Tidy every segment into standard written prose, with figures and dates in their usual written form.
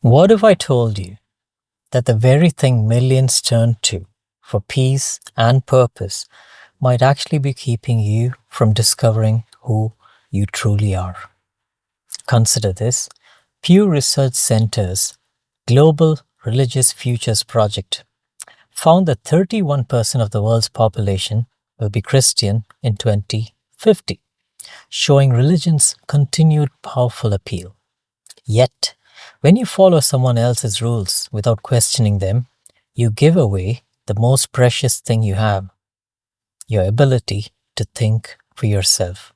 What if I told you that the very thing millions turn to for peace and purpose might actually be keeping you from discovering who you truly are? Consider this. Pew Research Center's Global Religious Futures Project found that 31% of the world's population will be Christian in 2050, showing religion's continued powerful appeal. Yet, when you follow someone else's rules without questioning them, you give away the most precious thing you have, your ability to think for yourself.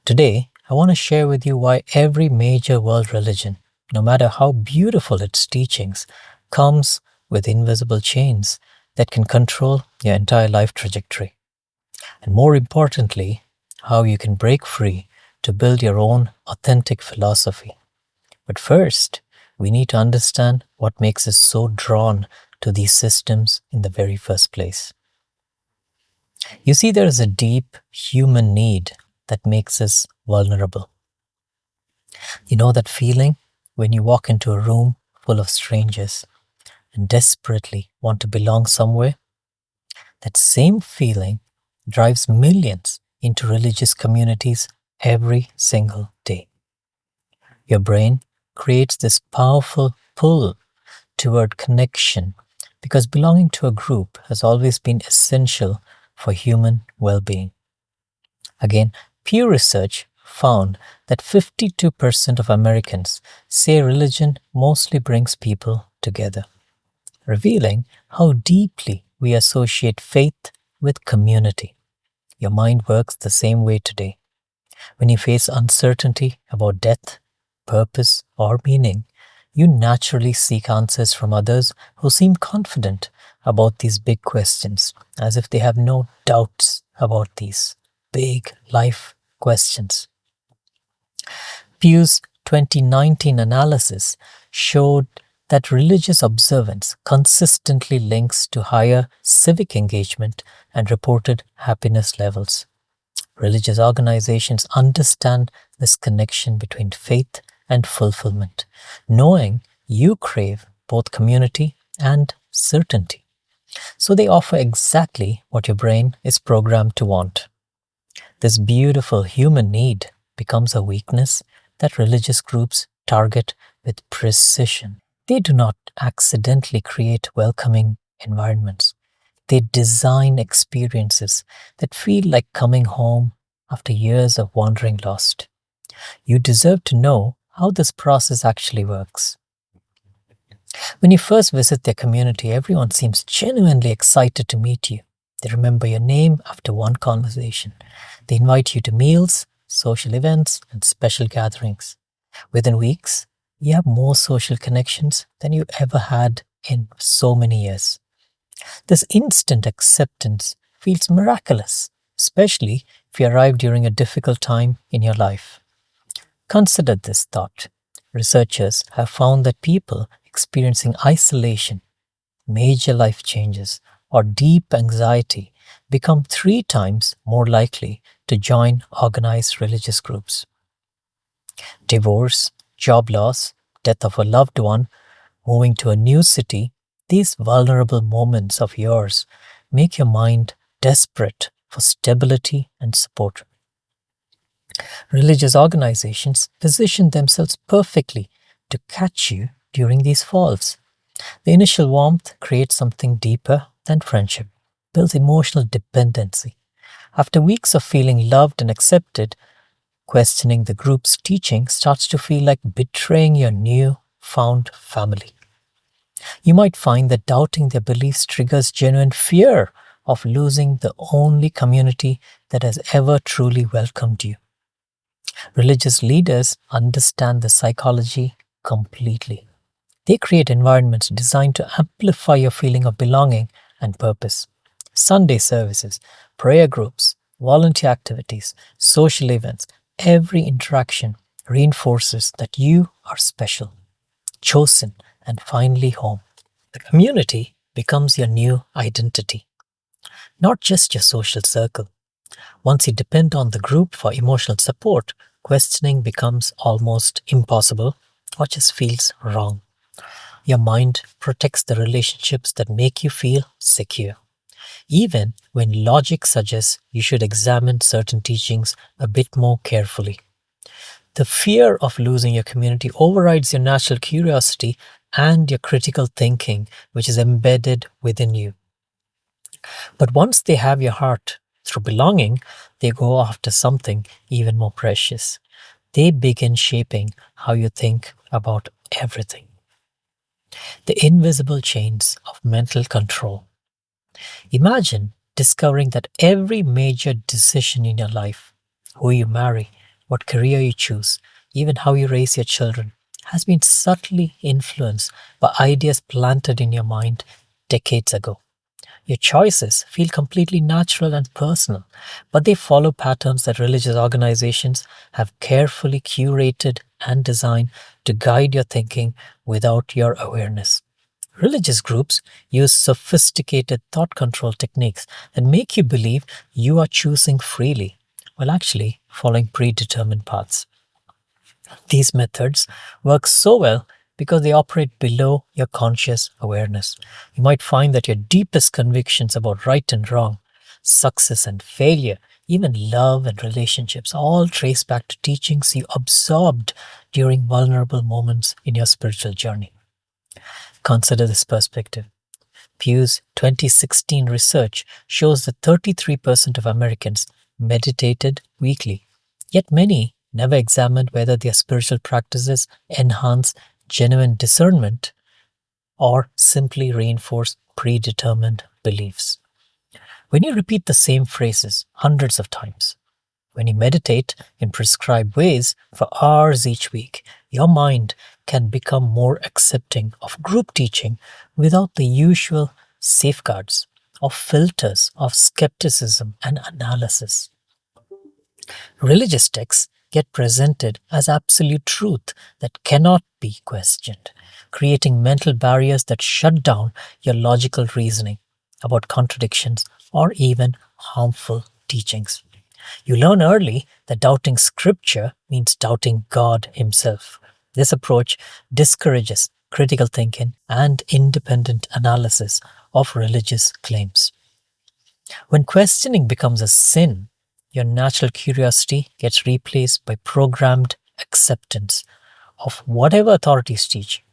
Today, I want to share with you why every major world religion, no matter how beautiful its teachings, comes with invisible chains that can control your entire life trajectory. And more importantly, how you can break free to build your own authentic philosophy. But first, we need to understand what makes us so drawn to these systems in the very first place. You see, there is a deep human need that makes us vulnerable. You know that feeling when you walk into a room full of strangers and desperately want to belong somewhere? That same feeling drives millions into religious communities every single day. Your brain creates this powerful pull toward connection because belonging to a group has always been essential for human well-being. Again, Pew Research found that 52% of Americans say religion mostly brings people together, revealing how deeply we associate faith with community. Your mind works the same way today. When you face uncertainty about death, purpose, or meaning, you naturally seek answers from others who seem confident about these big questions, as if they have no doubts about these big life questions. Pew's 2019 analysis showed that religious observance consistently links to higher civic engagement and reported happiness levels. Religious organizations understand this connection between faith and fulfillment, knowing you crave both community and certainty. So they offer exactly what your brain is programmed to want. This beautiful human need becomes a weakness that religious groups target with precision. They do not accidentally create welcoming environments. They design experiences that feel like coming home after years of wandering lost. You deserve to know how this process actually works. When you first visit their community, everyone seems genuinely excited to meet you. They remember your name after one conversation. They invite you to meals, social events, and special gatherings. Within weeks, you have more social connections than you ever had in so many years. This instant acceptance feels miraculous, especially if you arrive during a difficult time in your life. Consider this thought. Researchers have found that people experiencing isolation, major life changes, or deep anxiety become 3 times more likely to join organized religious groups. Divorce, job loss, death of a loved one, moving to a new city, these vulnerable moments of yours make your mind desperate for stability and support. Religious organizations position themselves perfectly to catch you during these falls. The initial warmth creates something deeper than friendship, builds emotional dependency. After weeks of feeling loved and accepted, questioning the group's teaching starts to feel like betraying your new found family. You might find that doubting their beliefs triggers genuine fear of losing the only community that has ever truly welcomed you. Religious leaders understand the psychology completely. They create environments designed to amplify your feeling of belonging and purpose. Sunday services, prayer groups, volunteer activities, social events, every interaction reinforces that you are special, chosen, and finally home. The community becomes your new identity, not just your social circle. Once you depend on the group for emotional support, questioning becomes almost impossible or just feels wrong. Your mind protects the relationships that make you feel secure, even when logic suggests you should examine certain teachings a bit more carefully. The fear of losing your community overrides your natural curiosity and your critical thinking, which is embedded within you. But once they have your heart through belonging, they go after something even more precious. They begin shaping how you think about everything. The invisible chains of mental control. Imagine discovering that every major decision in your life, who you marry, what career you choose, even how you raise your children, has been subtly influenced by ideas planted in your mind decades ago. Your choices feel completely natural and personal, but they follow patterns that religious organizations have carefully curated and designed to guide your thinking without your awareness. Religious groups use sophisticated thought control techniques that make you believe you are choosing freely, while actually following predetermined paths. These methods work so well because they operate below your conscious awareness. You might find that your deepest convictions about right and wrong, success and failure, even love and relationships all trace back to teachings you absorbed during vulnerable moments in your spiritual journey. Consider this perspective. Pew's 2016 research shows that 33% of Americans meditated weekly, yet many never examined whether their spiritual practices enhance genuine discernment or simply reinforce predetermined beliefs. When you repeat the same phrases hundreds of times, when you meditate in prescribed ways for hours each week, your mind can become more accepting of group teaching without the usual safeguards of filters of skepticism and analysis. Religious texts get presented as absolute truth that cannot be questioned, creating mental barriers that shut down your logical reasoning about contradictions or even harmful teachings. You learn early that doubting scripture means doubting God Himself. This approach discourages critical thinking and independent analysis of religious claims. When questioning becomes a sin, your natural curiosity gets replaced by programmed acceptance of whatever authorities teach.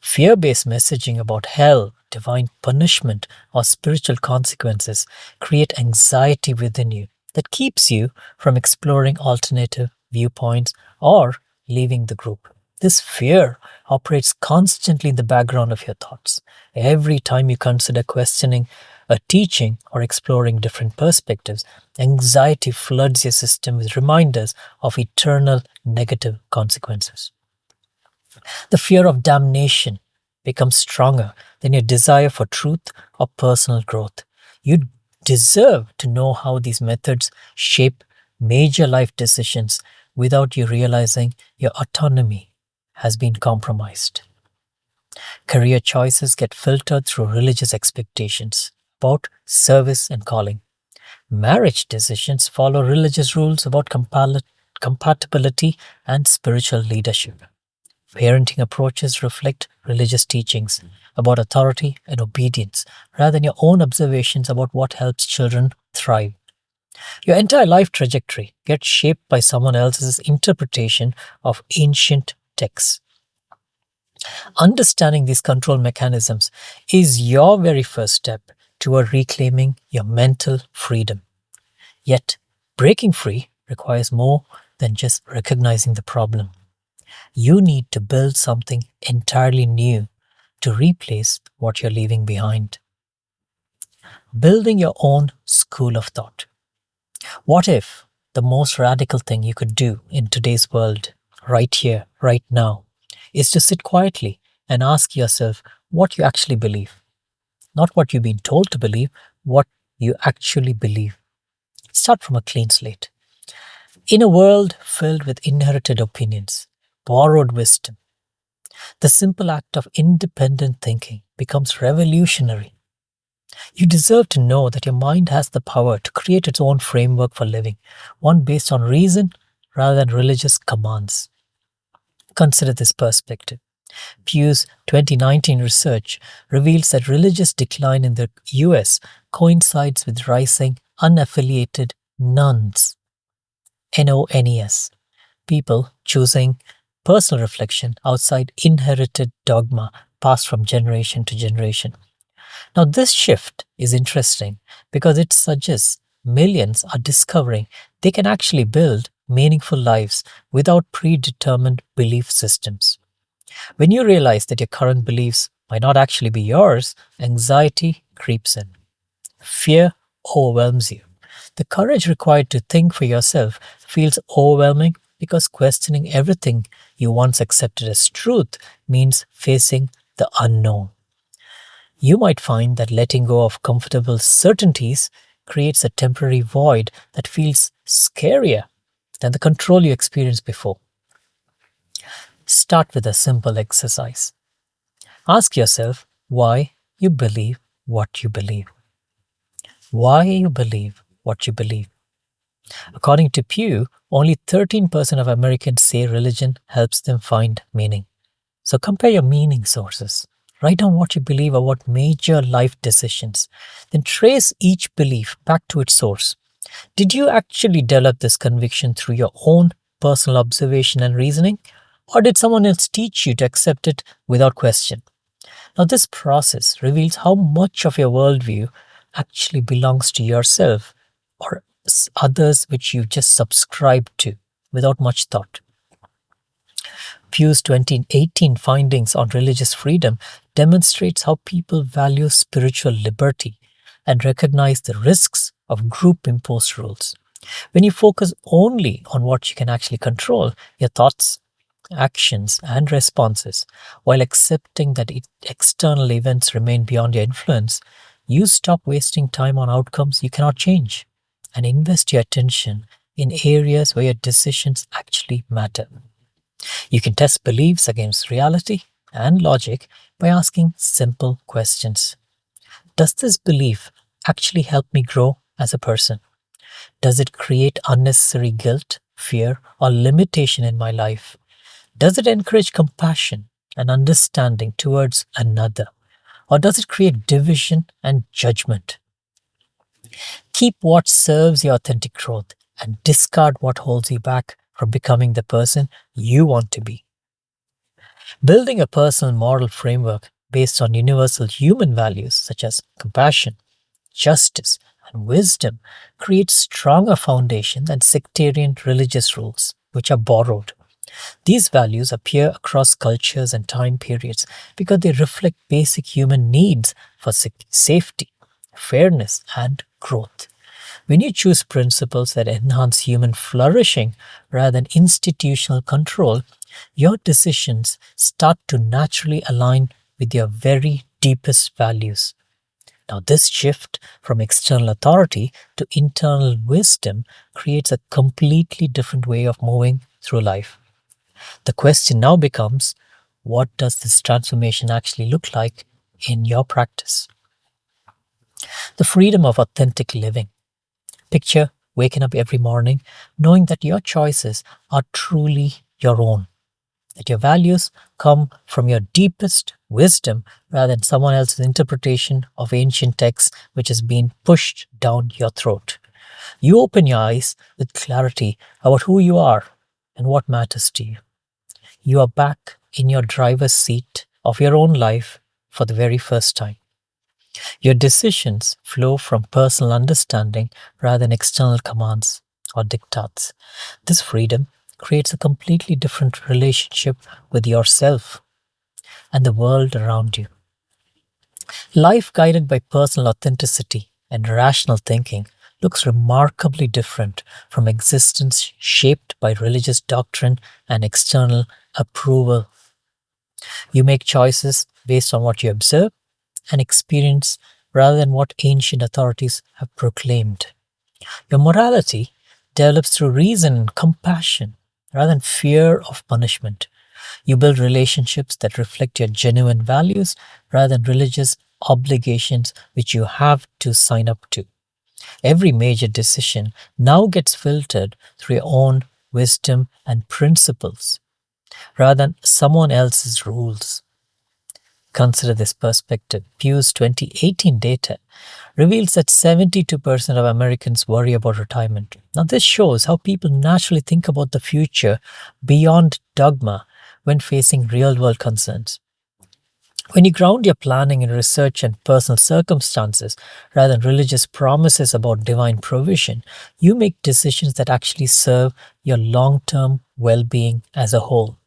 Fear based messaging about hell, divine punishment, or spiritual consequences create anxiety within you that keeps you from exploring alternative viewpoints or leaving the group. This fear operates constantly in the background of your thoughts. Every time you consider questioning a teaching or exploring different perspectives, anxiety floods your system with reminders of eternal negative consequences. The fear of damnation becomes stronger than your desire for truth or personal growth. You deserve to know how these methods shape major life decisions without you realizing your autonomy has been compromised. Career choices get filtered through religious expectations about service and calling. Marriage decisions follow religious rules about compatibility and spiritual leadership. Parenting approaches reflect religious teachings about authority and obedience rather than your own observations about what helps children thrive. Your entire life trajectory gets shaped by someone else's interpretation of ancient texts. Understanding these control mechanisms is your very first step toward reclaiming your mental freedom. Yet, breaking free requires more than just recognizing the problem. You need to build something entirely new to replace what you're leaving behind. Building your own school of thought. What if the most radical thing you could do in today's world, right here, right now, is to sit quietly and ask yourself what you actually believe? Not what you've been told to believe, what you actually believe. Start from a clean slate. In a world filled with inherited opinions, borrowed wisdom, the simple act of independent thinking becomes revolutionary. You deserve to know that your mind has the power to create its own framework for living, one based on reason rather than religious commands. Consider this perspective. Pew's 2019 research reveals that religious decline in the US coincides with rising unaffiliated nuns, NONES, people choosing personal reflection outside inherited dogma passed from generation to generation. Now, this shift is interesting because it suggests millions are discovering they can actually build meaningful lives without predetermined belief systems. When you realize that your current beliefs might not actually be yours, anxiety creeps in. Fear overwhelms you. The courage required to think for yourself feels overwhelming because questioning everything you once accepted as truth means facing the unknown. You might find that letting go of comfortable certainties creates a temporary void that feels scarier than the control you experienced before. Start with a simple exercise. Ask yourself why you believe what you believe. Why you believe what you believe. According to Pew, only 13% of Americans say religion helps them find meaning. So compare your meaning sources. Write down what you believe about major life decisions. Then trace each belief back to its source. Did you actually develop this conviction through your own personal observation and reasoning? Or did someone else teach you to accept it without question? Now, this process reveals how much of your worldview actually belongs to yourself or others which you just subscribe to without much thought. Pew's 2018 findings on religious freedom demonstrates how people value spiritual liberty and recognize the risks of group-imposed rules. When you focus only on what you can actually control, your thoughts, actions, and responses, while accepting that external events remain beyond your influence, you stop wasting time on outcomes you cannot change and invest your attention in areas where your decisions actually matter. You can test beliefs against reality and logic by asking simple questions. Does this belief actually help me grow as a person? Does it create unnecessary guilt, fear, or limitation in my life? Does it encourage compassion and understanding towards another? Or does it create division and judgment? Keep what serves your authentic growth and discard what holds you back from becoming the person you want to be. Building a personal moral framework based on universal human values such as compassion, justice, and wisdom creates stronger foundation than sectarian religious rules, which are borrowed. These values appear across cultures and time periods because they reflect basic human needs for safety, fairness, and growth. When you choose principles that enhance human flourishing rather than institutional control, your decisions start to naturally align with your very deepest values. Now, this shift from external authority to internal wisdom creates a completely different way of moving through life. The question now becomes, what does this transformation actually look like in your practice? The freedom of authentic living. Picture waking up every morning knowing that your choices are truly your own, that your values come from your deepest wisdom rather than someone else's interpretation of ancient texts which has been pushed down your throat. You open your eyes with clarity about who you are and what matters to you. You are back in your driver's seat of your own life for the very first time. Your decisions flow from personal understanding rather than external commands or diktats. This freedom creates a completely different relationship with yourself and the world around you. Life guided by personal authenticity and rational thinking looks remarkably different from existence shaped by religious doctrine and external approval. You make choices based on what you observe and experience rather than what ancient authorities have proclaimed. Your morality develops through reason and compassion rather than fear of punishment. You build relationships that reflect your genuine values rather than religious obligations which you have to sign up to. Every major decision now gets filtered through your own wisdom and principles. rather than someone else's rules. Consider this perspective. Pew's 2018 data reveals that 72% of Americans worry about retirement. Now, this shows how people naturally think about the future beyond dogma when facing real world concerns. When you ground your planning in research and personal circumstances rather than religious promises about divine provision, you make decisions that actually serve your long term well being as a whole.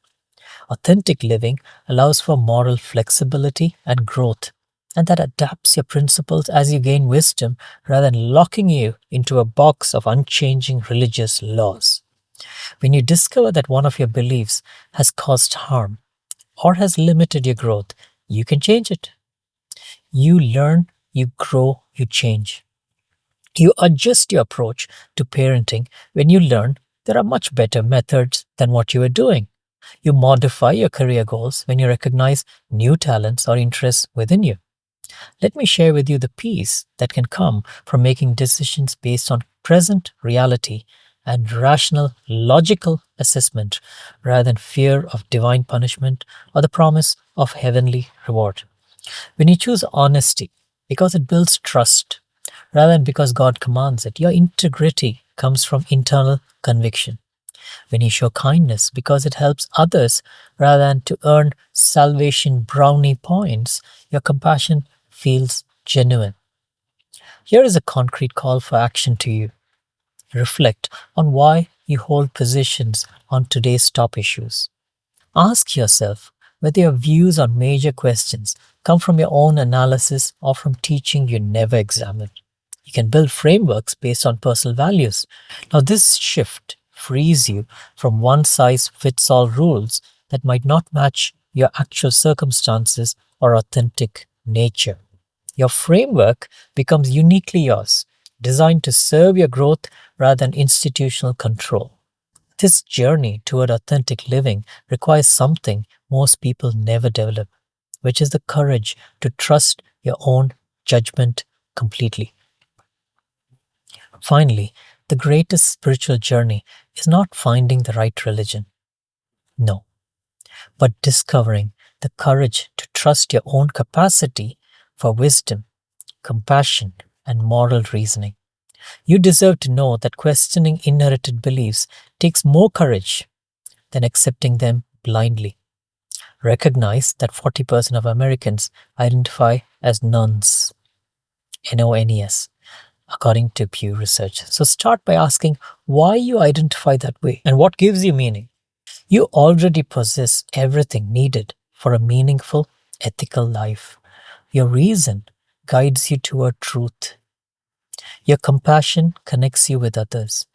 Authentic living allows for moral flexibility and growth, and that adapts your principles as you gain wisdom rather than locking you into a box of unchanging religious laws. When you discover that one of your beliefs has caused harm or has limited your growth, you can change it. You learn, you grow, you change. You adjust your approach to parenting when you learn there are much better methods than what you were doing. You modify your career goals when you recognize new talents or interests within you. Let me share with you the peace that can come from making decisions based on present reality and rational, logical assessment rather than fear of divine punishment or the promise of heavenly reward. When you choose honesty because it builds trust rather than because God commands it, your integrity comes from internal conviction. When you show kindness because it helps others rather than to earn salvation brownie points, your compassion feels genuine. Here is a concrete call for action to you. Reflect on why you hold positions on today's top issues. Ask yourself whether your views on major questions come from your own analysis or from teaching you never examined. You can build frameworks based on personal values. Now, this shift frees you from one size fits all rules that might not match your actual circumstances or authentic nature. Your framework becomes uniquely yours, designed to serve your growth rather than institutional control. This journey toward authentic living requires something most people never develop, which is the courage to trust your own judgment completely. Finally, the greatest spiritual journey is not finding the right religion, no, but discovering the courage to trust your own capacity for wisdom, compassion, and moral reasoning. You deserve to know that questioning inherited beliefs takes more courage than accepting them blindly. Recognize that 40% of Americans identify as nuns, NONES, according to Pew Research. So start by asking why you identify that way and what gives you meaning. You already possess everything needed for a meaningful, ethical life. Your reason guides you toward truth. Your compassion connects you with others.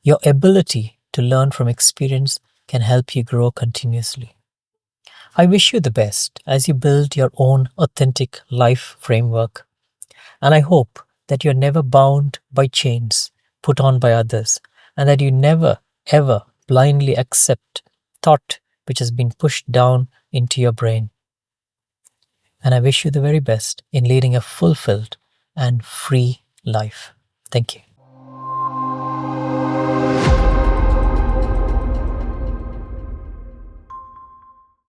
Your ability to learn from experience can help you grow continuously. I wish you the best as you build your own authentic life framework. And I hope that you're never bound by chains put on by others, and that you never, ever blindly accept thought which has been pushed down into your brain. And I wish you the very best in leading a fulfilled and free life. Thank you.